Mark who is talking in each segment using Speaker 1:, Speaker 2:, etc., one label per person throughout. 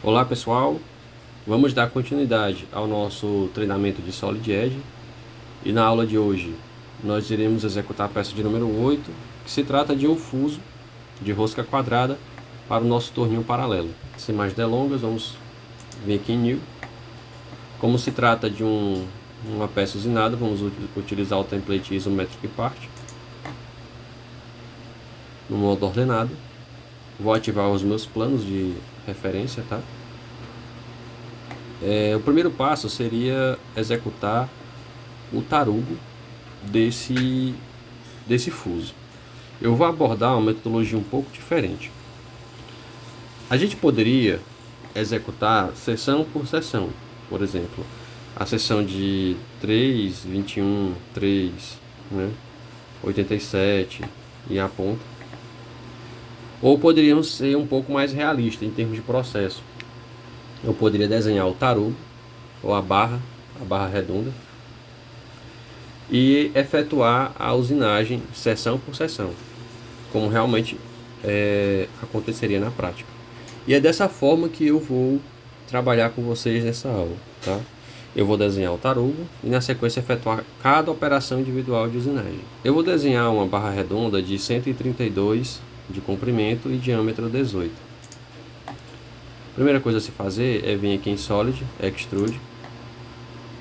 Speaker 1: Olá pessoal, vamos dar continuidade ao nosso treinamento de Solid Edge e na aula de hoje nós iremos executar a peça de número 8, que se trata de um fuso de rosca quadrada para o nosso torninho paralelo. Sem mais delongas, vamos vir aqui em New. Como se trata de uma peça usinada, vamos utilizar o template Isometric Part no modo ordenado. Vou ativar os meus planos de referência, tá? O primeiro passo seria executar o tarugo desse fuso. Eu vou abordar uma metodologia um pouco diferente. A gente poderia executar seção por seção, por exemplo, a seção de 3, 21, 3, né, 87 e a ponta. Ou poderíamos ser um pouco mais realista em termos de processo. Eu poderia desenhar o tarugo, ou a barra redonda, e efetuar a usinagem seção por seção, como realmente aconteceria na prática. E é dessa forma que eu vou trabalhar com vocês nessa aula, tá? Eu vou desenhar o tarugo e na sequência efetuar cada operação individual de usinagem. Eu vou desenhar uma barra redonda de 132 de comprimento e diâmetro 18. A primeira coisa a se fazer é vir aqui em Solid, Extrude.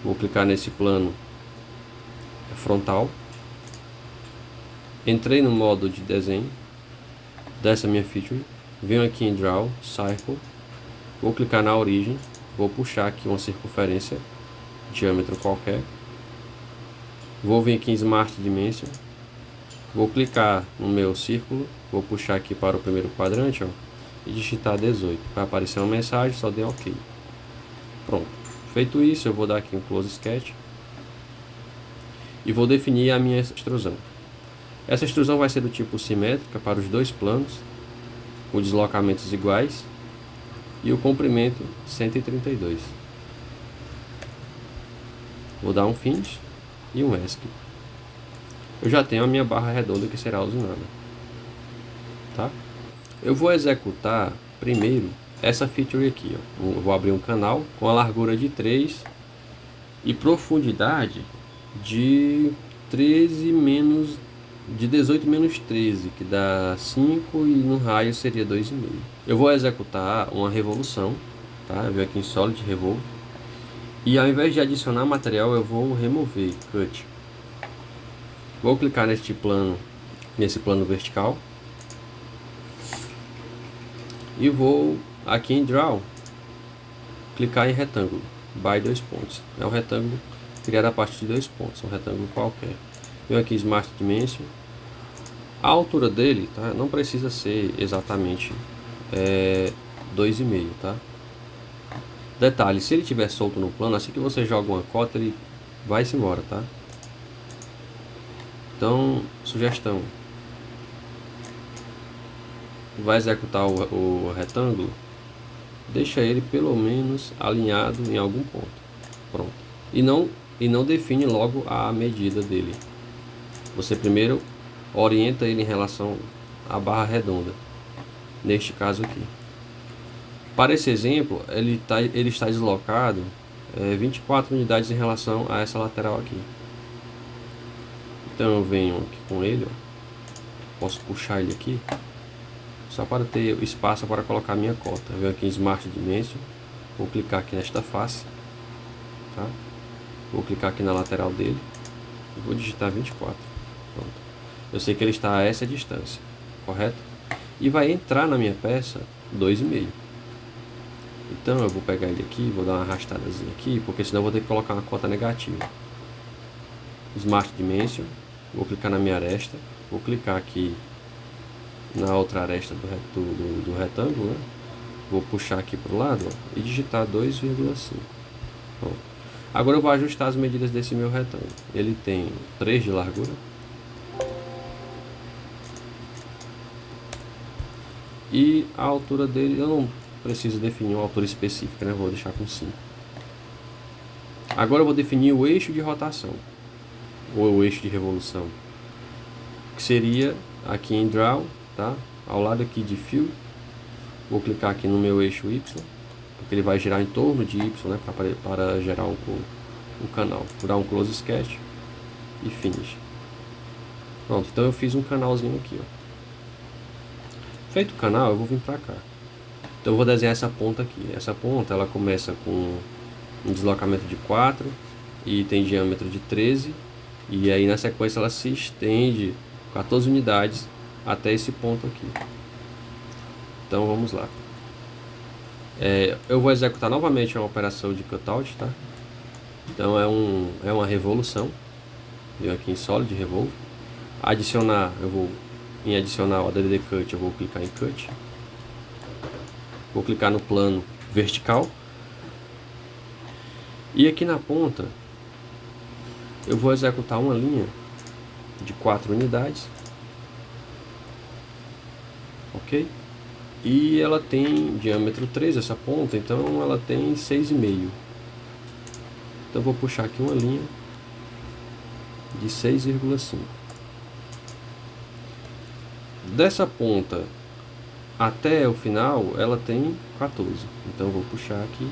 Speaker 1: Vou clicar nesse plano frontal. Entrei no modo de desenho dessa minha feature. Venho aqui em Draw, Circle. Vou clicar na origem. Vou puxar aqui uma circunferência, diâmetro qualquer. Vou vir aqui em Smart Dimension. Vou clicar no meu círculo. Vou puxar aqui para o primeiro quadrante, ó, e digitar 18. Vai aparecer uma mensagem, só dê OK. Pronto. Feito isso, eu vou dar aqui um Close Sketch e vou definir a minha extrusão. Essa extrusão vai ser do tipo simétrica para os dois planos, com deslocamentos iguais e o comprimento 132. Vou dar um Finish e um ESC. Eu já tenho a minha barra redonda que será usinada, tá? Eu vou executar primeiro essa feature aqui, ó. Eu vou abrir um canal com a largura de 3 e profundidade de 18 menos 13, que dá 5, e no raio seria 2,5. Eu vou executar uma revolução, tá? Eu venho aqui em Solid Revolve e ao invés de adicionar material eu vou remover, Cut. Vou clicar nesse plano vertical e vou aqui em Draw clicar em retângulo by 2 pontos. É um retângulo criado a partir de 2 pontos, um retângulo qualquer. Venho aqui em Smart Dimension. A altura dele, tá, não precisa ser exatamente 2,5, tá? Detalhe, se ele estiver solto no plano, assim que você joga uma cota, ele vai-se embora, tá? Então, sugestão: vai executar o retângulo, deixa ele pelo menos alinhado em algum ponto. Pronto. E não define logo a medida dele. Você primeiro orienta ele em relação à barra redonda, neste caso aqui. Para esse exemplo, ele está deslocado 24 unidades em relação a essa lateral aqui. Então eu venho aqui com ele, ó. Posso puxar ele aqui, só para ter espaço para colocar minha cota. Eu venho aqui em Smart Dimension, vou clicar aqui nesta face, tá? Vou clicar aqui na lateral dele e vou digitar 24. Pronto. Eu sei que ele está a essa distância, correto? E vai entrar na minha peça 2,5. Então eu vou pegar ele aqui, vou dar uma arrastadazinha aqui, porque senão eu vou ter que colocar uma cota negativa. Smart Dimension, vou clicar na minha aresta, vou clicar aqui na outra aresta do retângulo, né? Vou puxar aqui para o lado, ó, e digitar 2,5. Pronto. Agora eu vou ajustar as medidas desse meu retângulo. Ele tem 3 de largura e a altura dele, eu não preciso definir uma altura específica, né? Vou deixar com 5. Agora eu vou definir o eixo de rotação, ou o eixo de revolução, que seria aqui em Draw, tá? Ao lado aqui de Fill, vou clicar aqui no meu eixo Y, porque ele vai girar em torno de Y, né, para gerar o canal. Vou dar um close sketch e finish. Pronto, então eu fiz um canalzinho aqui, ó. Feito o canal, eu vou vir para cá. Então eu vou desenhar essa ponta aqui. Essa ponta ela começa com um deslocamento de 4 e tem diâmetro de 13, e aí na sequência ela se estende 14 unidades até esse ponto aqui. Então vamos lá. Eu vou executar novamente uma operação de cutout, tá? Então é uma revolução. Venho aqui em Solid, Revolve. Adicionar, em adicionar o ADD Cut, eu vou clicar em Cut. Vou clicar no plano vertical. E aqui na ponta, eu vou executar uma linha de 4 unidades. Ok? E ela tem diâmetro 13, essa ponta, então ela tem 6,5. Então eu vou puxar aqui uma linha de 6,5. Dessa ponta até o final ela tem 14. Então eu vou puxar aqui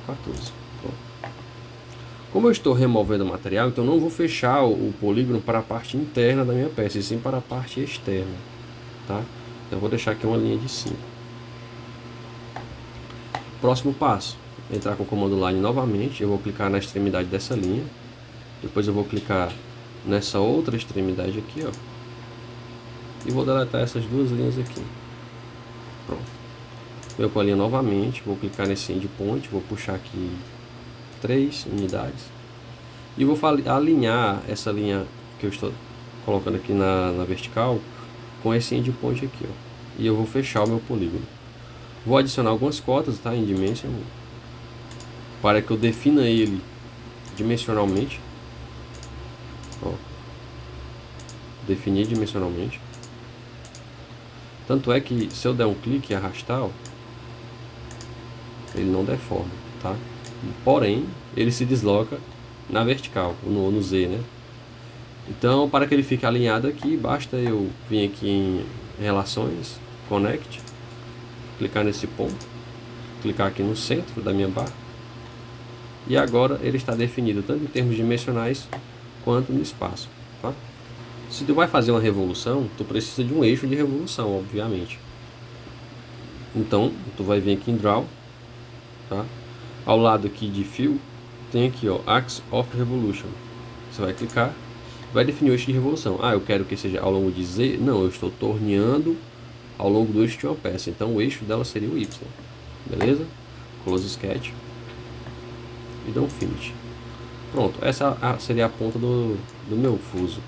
Speaker 1: 14. Pronto. Como eu estou removendo o material, então não vou fechar o polígono para a parte interna da minha peça, e sim para a parte externa, tá? Então eu vou deixar aqui uma linha de 5. Próximo passo, entrar com o comando Line novamente. Eu vou clicar na extremidade dessa linha. Depois eu vou clicar nessa outra extremidade aqui, ó. E vou deletar essas duas linhas aqui. Pronto. Eu com a linha novamente, vou clicar nesse endpoint, vou puxar aqui 3 unidades. E vou alinhar essa linha que eu estou colocando aqui na vertical com esse endpoint aqui, ó. E eu vou fechar o meu polígono. Vou adicionar algumas cotas, tá, em Dimension, para que eu defina ele dimensionalmente. Ó, definir dimensionalmente. Tanto é que se eu der um clique e arrastar, ó, ele não deforma, tá? Porém, ele se desloca na vertical, no Z, né? Então, para que ele fique alinhado aqui, basta eu vir aqui em Relações, Connect, clicar nesse ponto, clicar aqui no centro da minha barra, e agora ele está definido tanto em termos dimensionais quanto no espaço, tá? Se tu vai fazer uma revolução, tu precisa de um eixo de revolução, obviamente. Então, tu vai vir aqui em Draw, tá? Ao lado aqui de Fill, tem aqui, ó, Axis of Revolution. Você vai clicar, vai definir o eixo de revolução. Ah, eu quero que seja ao longo de Z. Não, eu estou torneando ao longo do eixo de uma peça. Então o eixo dela seria o Y. Beleza? Close Sketch. E dá um Finish. Pronto, essa seria a ponta do meu fuso.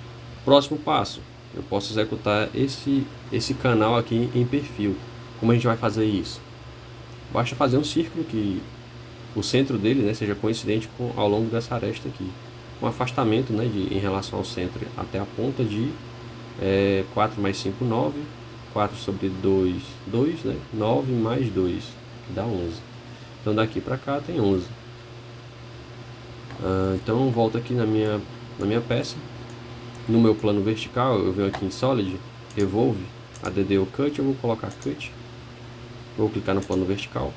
Speaker 1: Próximo passo, eu posso executar esse canal aqui em perfil. Como a gente vai fazer isso? Basta fazer um círculo que o centro dele, né, seja coincidente ao longo dessa aresta aqui. Um afastamento, né, em relação ao centro até a ponta de 4 mais 5, 9. 4 sobre 2, 2, né? 9 mais 2, que dá 11. Então daqui para cá tem 11. Então eu volto aqui na minha peça. No meu plano vertical, eu venho aqui em Solid, Revolve, ADD ou Cut, eu vou colocar Cut. Vou clicar no plano vertical.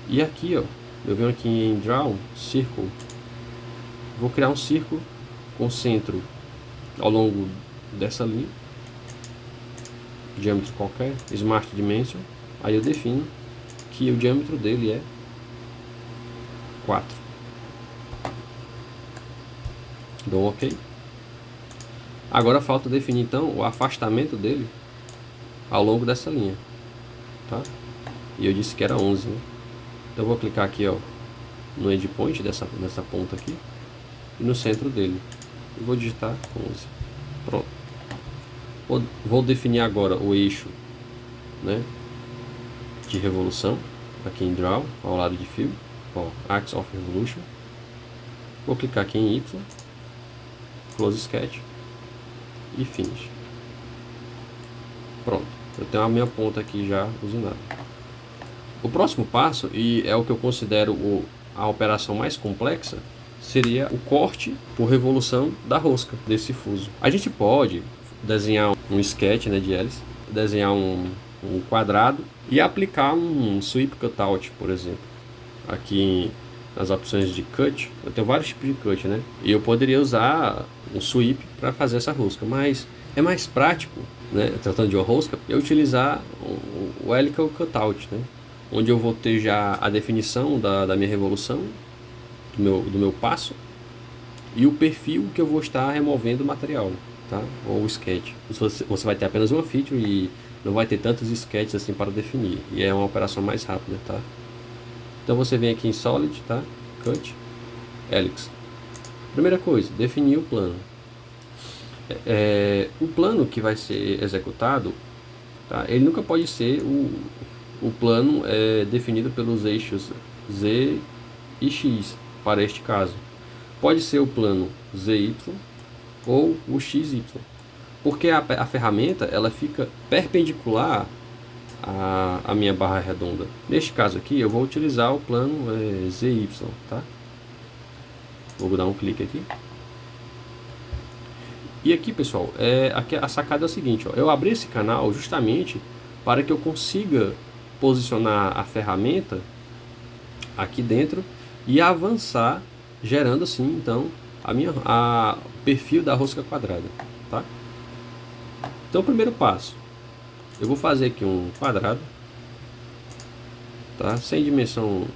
Speaker 1: E aqui, ó, eu venho aqui em Draw, Circle. Vou criar um círculo com centro ao longo dessa linha. Diâmetro qualquer, Smart Dimension. Aí eu defino que o diâmetro dele é 4. Dou um OK. Agora falta definir então o afastamento dele ao longo dessa linha, tá? E eu disse que era 11, né? Então eu vou clicar aqui, ó, no endpoint nessa ponta aqui e no centro dele e vou digitar 11. Pronto. Vou definir agora o eixo, né, de revolução aqui em Draw, ao lado de Fill, ó, Axis of Revolution. Vou clicar aqui em Y, Close Sketch e Finish. Pronto, eu tenho a minha ponta aqui já usinada. O próximo passo, e é o que eu considero a operação mais complexa, seria o corte por revolução da rosca desse fuso. A gente pode desenhar um sketch, né, de hélice, desenhar um um quadrado e aplicar um sweep cutout, por exemplo. Aqui nas opções de cut, eu tenho vários tipos de cut, né? E eu poderia usar um sweep para fazer essa rosca, mas é mais prático, né? Tratando de uma rosca, eu utilizar o helical cutout, né? Onde eu vou ter já a definição da minha revolução, do meu passo, e o perfil que eu vou estar removendo o material, tá? Ou o sketch. Você vai ter apenas uma feature e não vai ter tantos sketches assim para definir. E é uma operação mais rápida, tá? Então você vem aqui em Solid, tá? Cut, Helix. Primeira coisa, definir o plano. O plano que vai ser executado, tá? Ele nunca pode ser o plano definido pelos eixos Z e X, para este caso. Pode ser o plano ZY ou o XY, porque a ferramenta ela fica perpendicular à minha barra redonda. Neste caso aqui eu vou utilizar o plano ZY, tá? Vou dar um clique aqui. E aqui, pessoal, aqui a sacada é o seguinte, ó, eu abri esse canal justamente para que eu consiga posicionar a ferramenta aqui dentro e avançar, gerando assim, então, o perfil da rosca quadrada, tá? Então, o primeiro passo, eu vou fazer aqui um quadrado, tá? Sem dimensão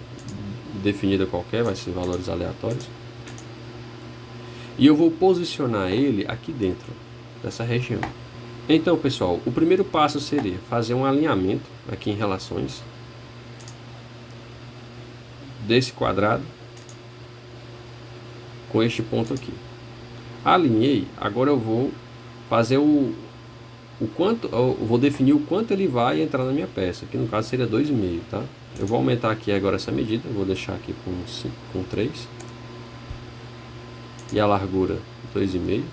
Speaker 1: definida qualquer, vai ser valores aleatórios. E eu vou posicionar ele aqui dentro dessa região. Então, pessoal, o primeiro passo seria fazer um alinhamento aqui em relações desse quadrado com este ponto aqui. Alinhei, agora eu vou fazer o quanto, eu vou definir o quanto ele vai entrar na minha peça, que no caso seria 2,5, tá? Eu vou aumentar aqui agora essa medida, vou deixar aqui com 3. E a largura 2,5.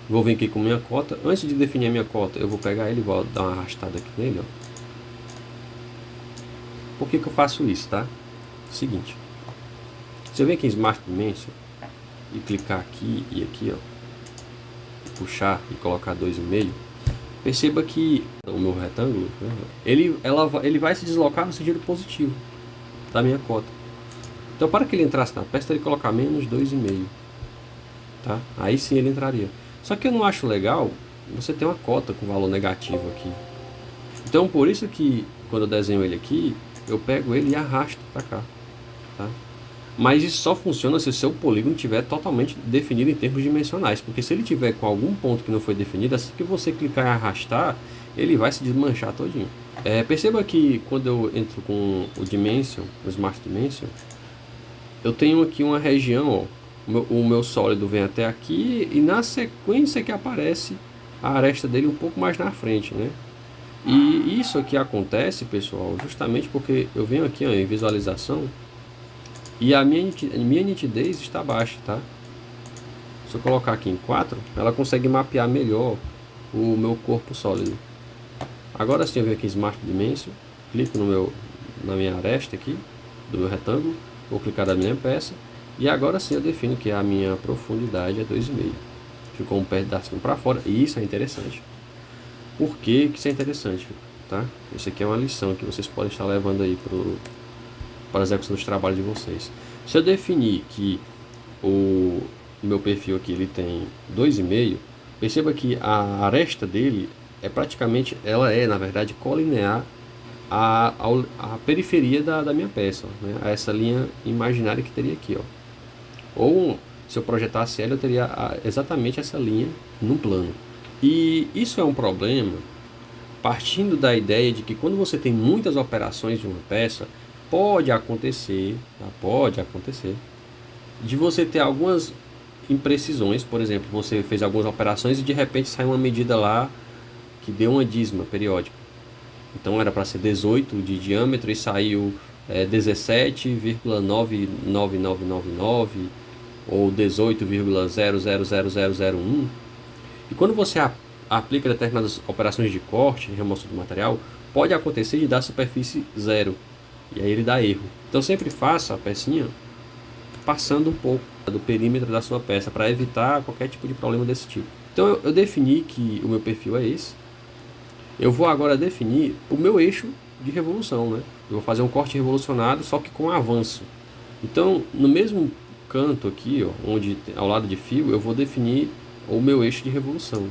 Speaker 1: Vou vir aqui com minha cota. Antes de definir a minha cota, eu vou pegar ele e vou dar uma arrastada aqui nele, ó. Por que eu faço isso, tá? Seguinte. Se eu vir aqui em Smart Dimension e clicar aqui e aqui, ó, e puxar e colocar 2,5, perceba que o meu retângulo, né, ele vai se deslocar no sentido positivo da minha cota. Então, para que ele entrasse na peça, ele colocar menos 2,5, tá? Aí sim ele entraria. Só que eu não acho legal você ter uma cota com valor negativo aqui. Então, por isso que quando eu desenho ele aqui, eu pego ele e arrasto para cá, tá? Mas isso só funciona se o seu polígono estiver totalmente definido em termos dimensionais, porque se ele tiver com algum ponto que não foi definido, assim que você clicar em arrastar, ele vai se desmanchar todinho. Perceba que quando eu entro com o Dimension, o Smart Dimension, eu tenho aqui uma região, ó, o meu sólido vem até aqui e na sequência que aparece a aresta dele um pouco mais na frente, né? E isso aqui acontece, pessoal, justamente porque eu venho aqui, ó, em visualização e a minha nitidez está baixa, tá? Se eu colocar aqui em 4, ela consegue mapear melhor o meu corpo sólido. Agora sim eu venho aqui em Smart Dimension, clico na minha aresta aqui do meu retângulo. Vou clicar na minha peça e agora sim eu defino que a minha profundidade é 2,5. Ficou um pedacinho para fora e isso é interessante. Por que isso é interessante, tá? Isso aqui é uma lição que vocês podem estar levando aí para a execução dos trabalhos de vocês. Se eu definir que o meu perfil aqui ele tem 2,5, perceba que a aresta dele na verdade colinear a periferia da minha peça, né? A essa linha imaginária que teria aqui, ó. Ou se eu projetasse ela, eu teria exatamente essa linha no plano. E isso é um problema partindo da ideia de que quando você tem muitas operações de uma peça, pode acontecer de você ter algumas imprecisões. Por exemplo, você fez algumas operações e de repente sai uma medida lá que deu uma dízima periódica. Então era para ser 18 de diâmetro e saiu 17,99999 ou 18,000001. E quando você aplica determinadas operações de corte e remoção do material, pode acontecer de dar superfície zero. E aí ele dá erro. Então sempre faça a pecinha passando um pouco do perímetro da sua peça para evitar qualquer tipo de problema desse tipo. Então eu defini que o meu perfil é esse. Eu vou agora definir o meu eixo de revolução, né? Eu vou fazer um corte revolucionado, só que com avanço. Então, no mesmo canto aqui, ó, onde ao lado de fio, eu vou definir o meu eixo de revolução.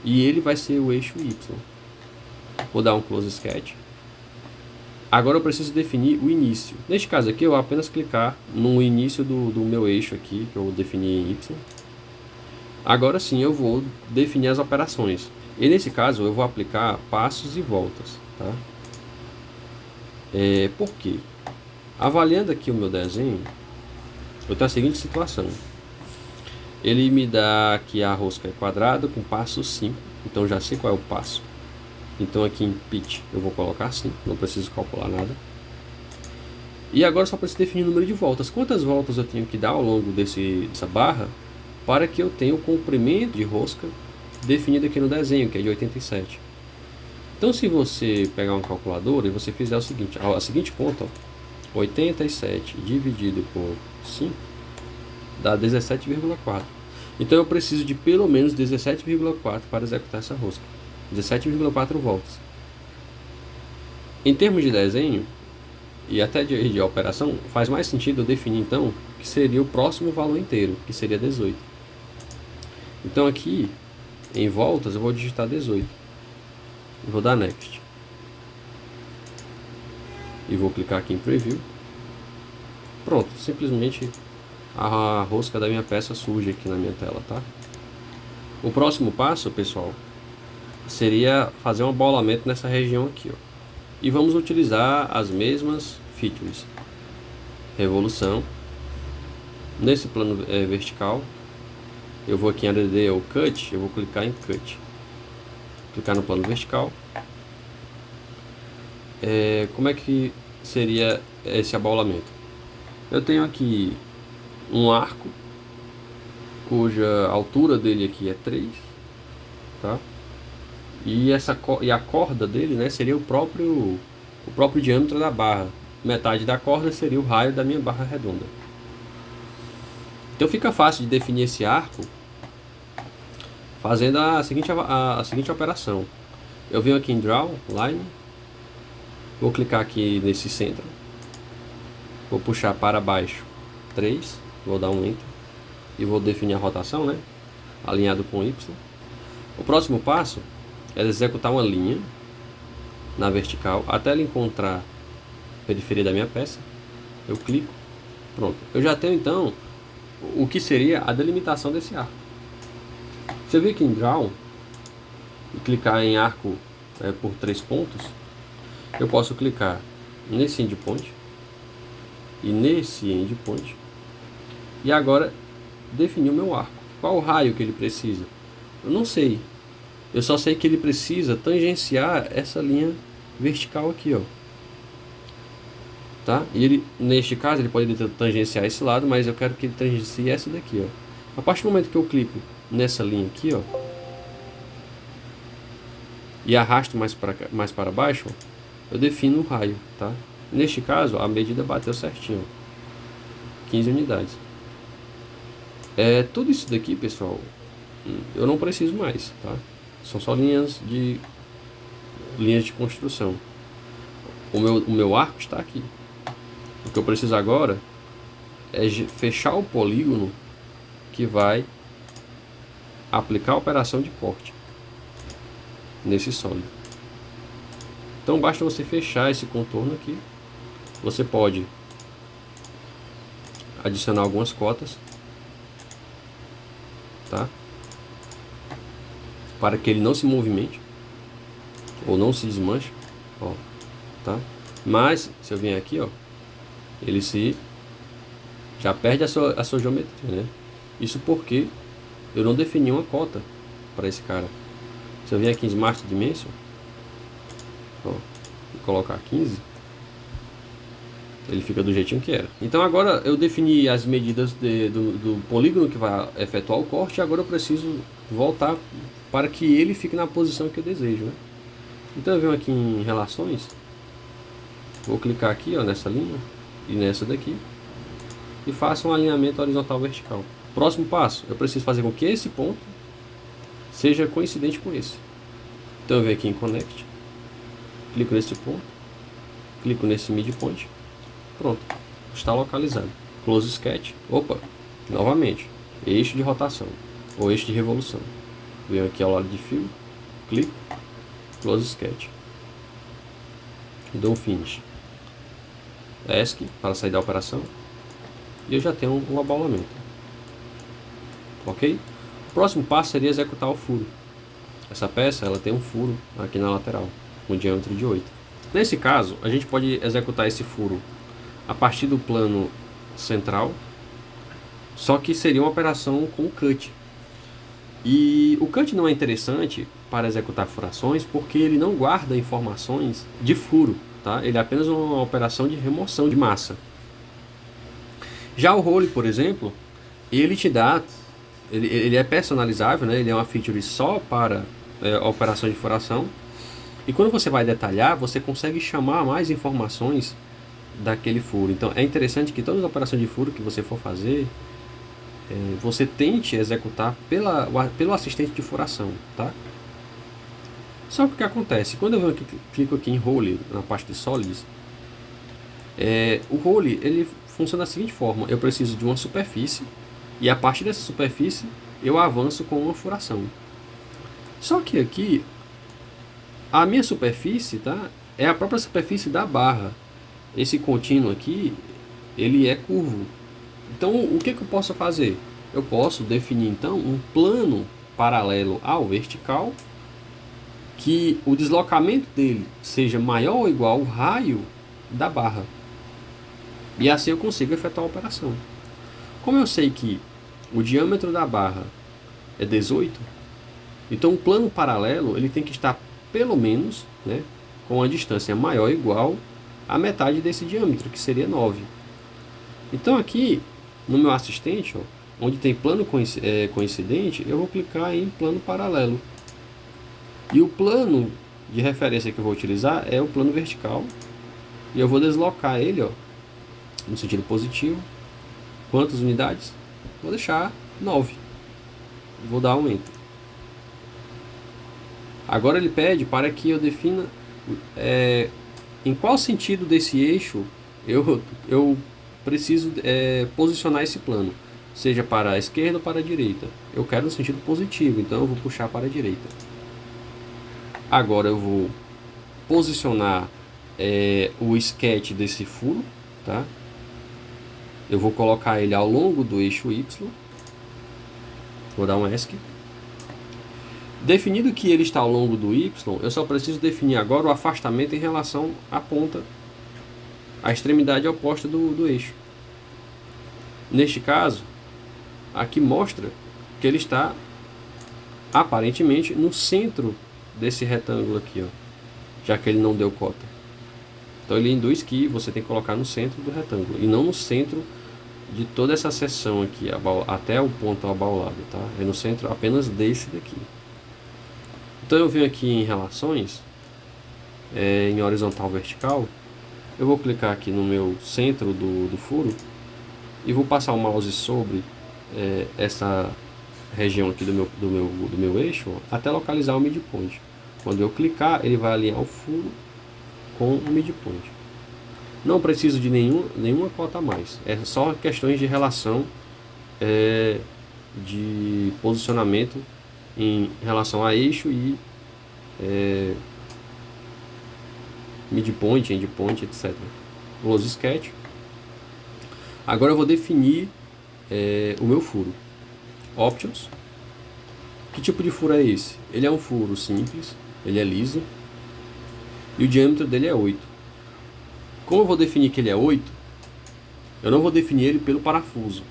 Speaker 1: E ele vai ser o eixo Y. Vou dar um close sketch. Agora eu preciso definir o início. Neste caso aqui, eu vou apenas clicar no início do meu eixo aqui, que eu defini em Y. Agora sim eu vou definir as operações. E nesse caso eu vou aplicar passos e voltas. Tá? Por quê? Avaliando aqui o meu desenho, eu tenho a seguinte situação. Ele me dá que a rosca é quadrada com passo 5. Então já sei qual é o passo. Então aqui em pitch eu vou colocar 5, não preciso calcular nada. E agora só preciso definir o número de voltas. Quantas voltas eu tenho que dar ao longo dessa barra para que eu tenha o comprimento de rosca definido aqui no desenho, que é de 87. Então se você pegar uma calculadora e você fizer o seguinte, a seguinte conta, ó, 87 dividido por 5 dá 17,4. Então eu preciso de pelo menos 17,4 para executar essa rosca. 17,4 voltas. Em termos de desenho e até de operação, faz mais sentido eu definir então que seria o próximo valor inteiro, que seria 18. Então aqui em voltas eu vou digitar 18. Vou dar next. E vou clicar aqui em preview. Pronto, simplesmente a rosca da minha peça surge aqui na minha tela, tá? O próximo passo, pessoal, seria fazer um abolamento nessa região aqui, ó. E vamos utilizar as mesmas features. Revolução. Nesse plano vertical, eu vou aqui em ADD ou Cut, eu vou clicar em Cut. Clicar no plano vertical. Como é que seria esse abolamento? Eu tenho aqui um arco, cuja altura dele aqui é 3, tá? E a corda dele, né, seria o próprio diâmetro da barra. Metade da corda seria o raio da minha barra redonda. Então fica fácil de definir esse arco fazendo a seguinte operação. Eu venho aqui em Draw, Line, vou clicar aqui nesse centro, vou puxar para baixo 3, vou dar um Enter e vou definir a rotação, né, alinhado com Y. O próximo passo é executar uma linha na vertical até ela encontrar a periferia da minha peça. Eu clico, pronto. Eu já tenho então o que seria a delimitação desse arco. Você vê que em Draw e clicar em arco por 3 pontos, eu posso clicar nesse endpoint e nesse endpoint e agora definir o meu arco. Qual o raio que ele precisa? Eu não sei. Eu só sei que ele precisa tangenciar essa linha vertical aqui, ó. Tá? E ele, neste caso, ele pode tangenciar esse lado, mas eu quero que ele tangencie essa daqui, ó. A partir do momento que eu clico nessa linha aqui, ó, e arrasto mais para baixo, ó, eu defino o raio, tá? Neste caso, a medida bateu certinho, ó, 15 unidades. Tudo isso daqui, pessoal, eu não preciso mais, tá? São só linhas de construção. O meu arco está aqui. O que eu preciso agora é fechar o polígono que vai aplicar a operação de corte nesse sólido. Então basta você fechar esse contorno aqui. Você pode adicionar algumas cotas, tá? Para que ele não se movimente ou não se desmanche, ó, tá? Mas se eu vier aqui, ó, ele já perde a sua geometria, né? Isso porque eu não defini uma cota para esse cara. Se eu vier aqui em Smart Dimension, ó, e colocar 15, ele fica do jeitinho que era. Então agora eu defini as medidas do polígono que vai efetuar o corte, e agora eu preciso voltar para que ele fique na posição que eu desejo, né? Então eu venho aqui em relações, vou clicar aqui, ó, nessa linha e nessa daqui e faço um alinhamento horizontal vertical. Próximo passo, eu preciso fazer com que esse ponto seja coincidente com esse. Então eu venho aqui em Connect, clico nesse ponto, clico nesse midpoint, pronto, está localizado. Close Sketch, opa, novamente, eixo de rotação, ou eixo de revolução. Venho aqui ao lado de fio, clico, Close Sketch, e dou um Finish. ESC para sair da operação, e eu já tenho um abaulamento. Ok? O próximo passo seria executar o furo. Essa peça ela tem um furo aqui na lateral, com diâmetro de 8. Nesse caso, a gente pode executar esse furo a partir do plano central, só que seria uma operação com cut. E o cut não é interessante para executar furações porque ele não guarda informações de furo, tá? Ele é apenas uma operação de remoção de massa. Já o role, por exemplo, ele te dá, ele é personalizável, né? Ele é uma feature só para a operação de furação. E quando você vai detalhar, você consegue chamar mais informações daquele furo. Então é interessante que todas as operações de furo que você for fazer, você tente executar pelo assistente de furação, tá? Só que o que acontece? Quando eu venho aqui, clico aqui em Role, na parte de Solids, o Role ele funciona da seguinte forma: eu preciso de uma superfície, e a partir dessa superfície eu avanço com uma furação. Só que aqui, a minha superfície, tá, é a própria superfície da barra. Esse contínuo aqui, ele é curvo. Então, o que eu posso fazer? Eu posso definir, então, um plano paralelo ao vertical, que o deslocamento dele seja maior ou igual ao raio da barra. E assim eu consigo efetuar a operação. Como eu sei que o diâmetro da barra é 18, então o plano paralelo ele tem que estar pelo menos, né, com a distância maior ou igual a metade desse diâmetro, que seria 9. Então aqui no meu assistente, ó, onde tem plano coincidente, eu vou clicar em plano paralelo. E o plano de referência que eu vou utilizar é o plano vertical. E eu vou deslocar ele, ó, no sentido positivo. Quantas unidades? Vou deixar 9. Vou dar um Enter. Agora ele pede para que eu defina em qual sentido desse eixo eu preciso posicionar esse plano, seja para a esquerda ou para a direita. Eu quero no sentido positivo, então eu vou puxar para a direita. Agora eu vou posicionar o sketch desse furo, tá? Eu vou colocar ele ao longo do eixo Y. Vou dar um ESC. Definido que ele está ao longo do Y, eu só preciso definir agora o afastamento em relação à ponta, à extremidade oposta do eixo. Neste caso, aqui mostra que ele está aparentemente no centro desse retângulo aqui, ó, já que ele não deu cota. Então ele induz que você tem que colocar no centro do retângulo e não no centro de toda essa seção aqui, até o ponto abaulado, tá? É no centro apenas desse daqui. Então eu venho aqui em relações, em horizontal vertical, eu vou clicar aqui no meu centro do furo e vou passar o mouse sobre essa região aqui do meu eixo, ó, até localizar o midpoint. Quando eu clicar, ele vai alinhar o furo com o midpoint. Não preciso de nenhuma cota a mais, é só questões de relação de posicionamento em relação a eixo e midpoint, endpoint, etc. Close Sketch. Agora eu vou definir o meu furo. Options. Que tipo de furo é esse? Ele é um furo simples, ele é liso e o diâmetro dele é 8. Como eu vou definir que ele é 8, eu não vou definir ele pelo parafuso,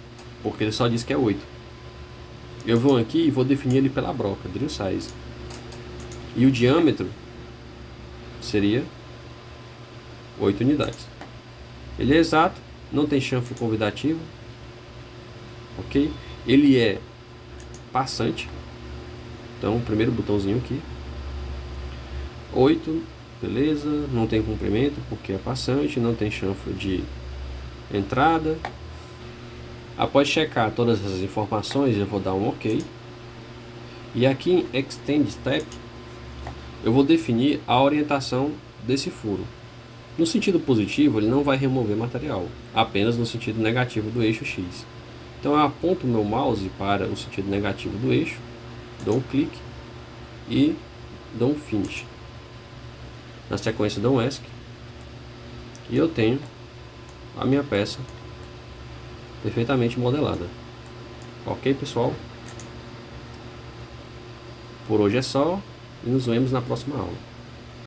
Speaker 1: porque ele só diz que é 8. Eu vou aqui e vou definir ele pela broca, drill size. E o diâmetro seria 8 unidades. Ele é exato, não tem chanfro convidativo, ok? Ele é passante, então o primeiro botãozinho aqui, 8, beleza, não tem comprimento porque é passante, não tem chanfro de entrada. Após checar todas essas informações, eu vou dar um OK. E aqui em Extend Step, eu vou definir a orientação desse furo. No sentido positivo, ele não vai remover material, apenas no sentido negativo do eixo X. Então eu aponto o meu mouse para o sentido negativo do eixo, dou um clique e dou um Finish. Na sequência dou um ESC e eu tenho a minha peça perfeitamente modelada. Ok, pessoal? Por hoje é só e nos vemos na próxima aula.